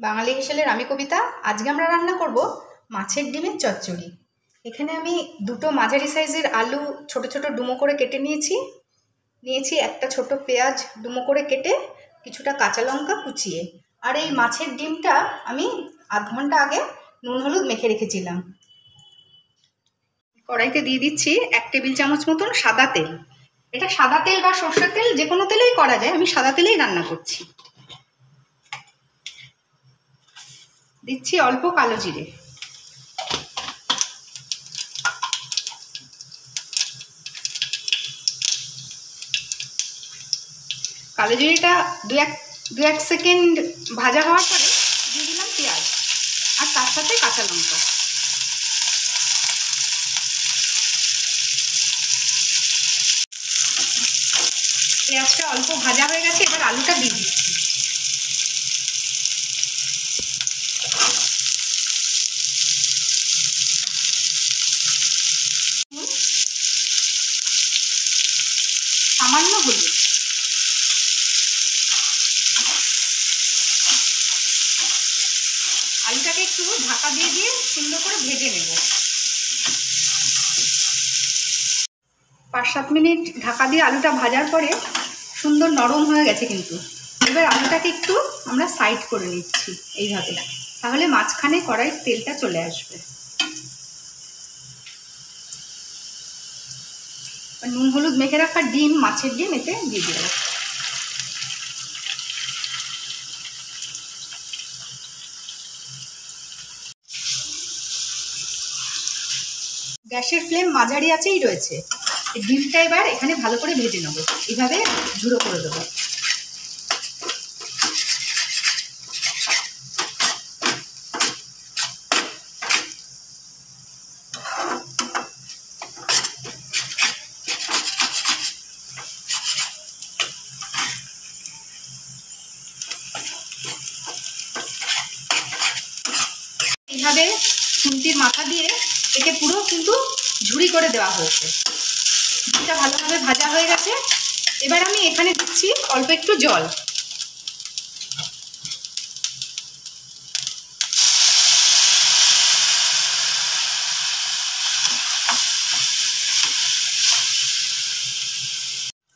বাঙালি হেসেলের আমি কবিতা। আজকে আমরা রান্না করব মাছের ডিমের চচ্চড়ি। এখানে আমি দুটো মাঝারি সাইজের আলু ছোট ছোট ডুমো করে কেটে নিয়েছি একটা ছোট পেঁয়াজ ডুমো করে কেটে, কিছুটা কাঁচা লঙ্কা কুচিয়ে। আর এই মাছের ডিমটা আমি আধ ঘন্টা আগে নুন হলুদ মেখে রেখেছিলাম। কড়াইতে দিয়ে দিচ্ছি 1 টেবিল চামচ মতন সাদা তেল। এটা সাদা তেল বা সরষের তেল যে কোনো তেলেই করা যায়, আমি সাদা তেলেই রান্না করছি। দিচ্ছি অল্প কালো জিরে, কালো জিরেটা দু এক সেকেন্ড ভাজা হওয়ার পরে দিয়ে দিলাম পেঁয়াজ আর তার সাথে কাঁচা লঙ্কা। পেঁয়াজটা অল্প ভাজা হয়ে গেছে, এবার আলুটা দিয়ে দিচ্ছি। সামান্য হলুদ, আলুটাকে একটু ঢাকা দিয়ে সুন্দর করে ভেজে নেব। 5-7 মিনিট ঢাকা দিয়ে আলুটা ভাজার পরে সুন্দর নরম হয়ে গেছে কিন্তু। এবার আলুটাকে একটু আমরা সাইড করে নিচ্ছি এইভাবে, তাহলে মাঝখানে কড়াইয়ের তেলটা চলে আসবে। নুন হলুদ মেখে রাখা ডিম, মাছের ডিম এতে দিয়ে দেব। গ্যাসের ফ্লেম মাঝারি আঁচেই রয়েছে। ডিমটা এবার এখানে ভালো করে ভেজে নেব, এইভাবে ঝুড়ো করে দেবো। এইভাবে খুন্তির মাথা দিয়ে একে পুরো কিন্তু ঝুড়ি করে দেওয়া হয়েছে। ডিমটা ভালোভাবে ভাজা হয়ে গেছে। এবার আমি এখানে দিচ্ছি অল্প একটু জল।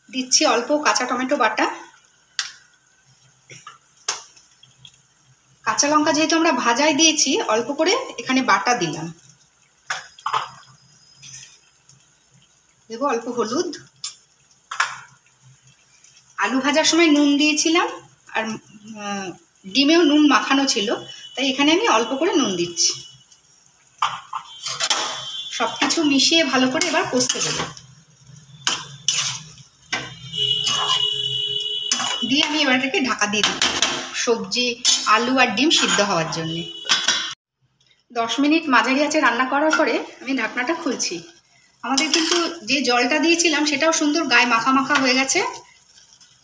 দিচ্ছি অল্প কাঁচা টমেটো বাটা। কাঁচা লঙ্কা যেহেতু আমরা ভাজায় দিয়েছি, অল্প করে এখানে বাটা দিলাম। দেব অল্প হলুদ। আলু ভাজার সময় নুন দিয়েছিলাম আর ডিমেও নুন মাখানো ছিল, তাই এখানে আমি অল্প করে নুন দিচ্ছি। সব কিছু মিশিয়ে ভালো করে এবার কষতে দেব। দিয়ে আমি এবার এটাকে ঢাকা দিয়ে দিই সবজি আলু আর ডিম সিদ্ধ হওয়ার জন্য। 10 মিনিট মাঝারি আঁচে রান্না করার পরে আমি ঢাকনাটা খুলছি। আমাদের কিন্তু যে জলটা দিয়েছিলাম সেটাও সুন্দর গায়ে মাখা মাখা হয়ে গেছে।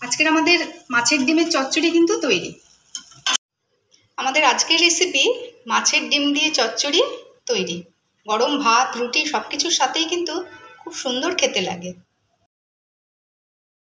আজকের আমাদের মাছের ডিমের চচ্চড়ি কিন্তু তৈরি। আমাদের আজকের রেসিপি মাছের ডিম দিয়ে চচ্চড়ি তৈরি। গরম ভাত, রুটি সব কিছুর সাথেই কিন্তু খুব সুন্দর খেতে লাগে।